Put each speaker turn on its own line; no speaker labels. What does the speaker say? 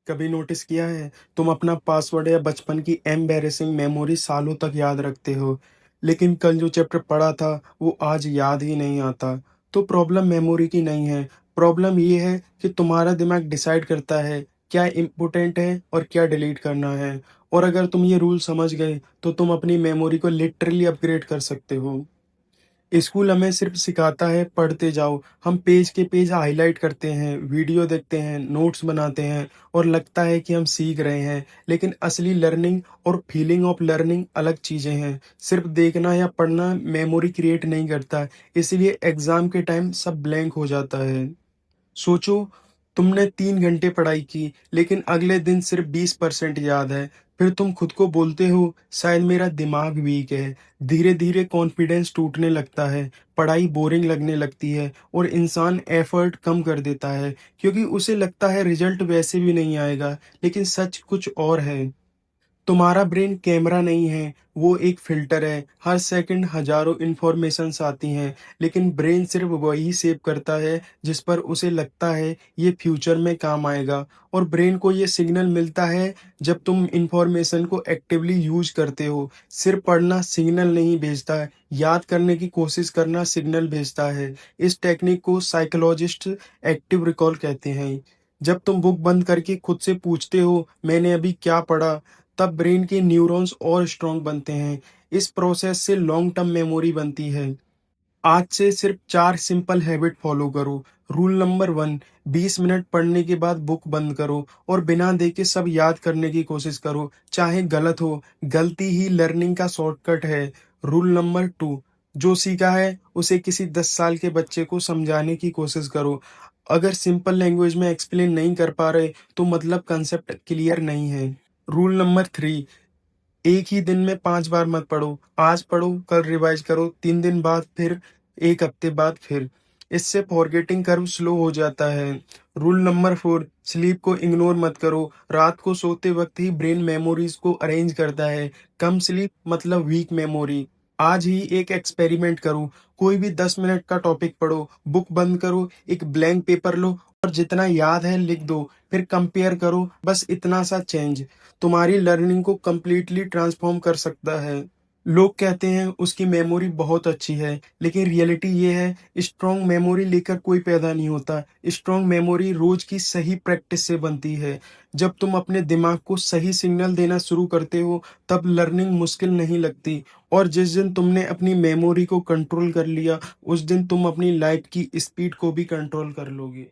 कभी नोटिस किया है तुम अपना पासवर्ड या बचपन की एम्बैरेसिंग मेमोरी सालों तक याद रखते हो, लेकिन कल जो चैप्टर पढ़ा था वो आज याद ही नहीं आता। तो प्रॉब्लम मेमोरी की नहीं है। प्रॉब्लम ये है कि तुम्हारा दिमाग डिसाइड करता है क्या इम्पोर्टेंट है और क्या डिलीट करना है। और अगर तुम ये रूल समझ गए तो तुम अपनी मेमोरी को लिटरली अपग्रेड कर सकते हो। स्कूल हमें सिर्फ सिखाता है पढ़ते जाओ। हम पेज के पेज हाईलाइट करते हैं, वीडियो देखते हैं, नोट्स बनाते हैं और लगता है कि हम सीख रहे हैं। लेकिन असली लर्निंग और फीलिंग ऑफ लर्निंग अलग चीजें हैं। सिर्फ देखना या पढ़ना मेमोरी क्रिएट नहीं करता। इसलिए एग्जाम के टाइम सब ब्लैंक हो जाता है। सोचो, तुमने 3 घंटे पढ़ाई की, लेकिन अगले दिन सिर्फ 20% याद है। फिर तुम खुद को बोलते हो, शायद मेरा दिमाग वीक है। धीरे-धीरे कॉन्फिडेंस टूटने लगता है, पढ़ाई बोरिंग लगने लगती है और इंसान एफर्ट कम कर देता है, क्योंकि उसे लगता है रिजल्ट वैसे भी नहीं आएगा। लेकिन सच कुछ और है। तुम्हारा ब्रेन कैमरा नहीं है, वो एक फ़िल्टर है। हर सेकंड हज़ारों इन्फॉर्मेशंस आती हैं, लेकिन ब्रेन सिर्फ़ वही सेव करता है, जिस पर उसे लगता है ये फ्यूचर में काम आएगा। और ब्रेन को ये सिग्नल मिलता है जब तुम इन्फॉर्मेशन को एक्टिवली यूज़ करते हो। सिर्फ़ पढ़ना सिग्नल नहीं भेजता है, याद करने की कोशिश करना सिग्नल भेजता है। इस टेक्निक को साइकोलॉजिस्ट एक्टिव रिकॉल कहते हैं। जब तुम बुक बंद करके खुद से पूछते हो, मैंने अभी क्या पढ़ा? तब ब्रेन के न्यूरॉन्स और स्ट्रॉन्ग बनते हैं। इस प्रोसेस से लॉन्ग टर्म मेमोरी बनती है। आज से सिर्फ 4 सिंपल हैबिट फॉलो करो। रूल नंबर 1, 20 मिनट पढ़ने के बाद बुक बंद करो और बिना देखे सब याद करने की कोशिश करो, चाहे गलत हो। गलती ही लर्निंग का शॉर्टकट है। रूल नंबर 2, जो सीखा है उसे किसी 10 साल के बच्चे को समझाने की कोशिश करो। अगर सिंपल लैंग्वेज में एक्सप्लेन नहीं कर पा रहे तो मतलब कंसेप्ट क्लियर नहीं है। रूल नंबर 3, एक ही दिन में 5 बार मत पढ़ो। आज पढ़ो, कल रिवाइज करो, 3 दिन बाद फिर, 1 हफ्ते बाद फिर। इससे फॉरगेटिंग कर्व स्लो हो जाता है। रूल नंबर 4, स्लीप को इग्नोर मत करो। रात को सोते वक्त ही ब्रेन मेमोरीज को अरेंज करता है। कम स्लीप मतलब वीक मेमोरी। आज ही एक एक्सपेरिमेंट करो। कोई भी 10 मिनट का टॉपिक पढ़ो, बुक बंद करो, एक ब्लैंक पेपर लो और जितना याद है लिख दो। फिर कंपेयर करो। बस इतना सा चेंज तुम्हारी लर्निंग को कंप्लीटली ट्रांसफॉर्म कर सकता है। लोग कहते हैं उसकी मेमोरी बहुत अच्छी है, लेकिन रियलिटी ये है स्ट्रॉन्ग मेमोरी लेकर कोई पैदा नहीं होता। स्ट्रॉन्ग मेमोरी रोज की सही प्रैक्टिस से बनती है। जब तुम अपने दिमाग को सही सिग्नल देना शुरू करते हो, तब लर्निंग मुश्किल नहीं लगती। और जिस दिन तुमने अपनी मेमोरी को कंट्रोल कर लिया, उस दिन तुम अपनी लाइफ की स्पीड को भी कंट्रोल कर लोगे।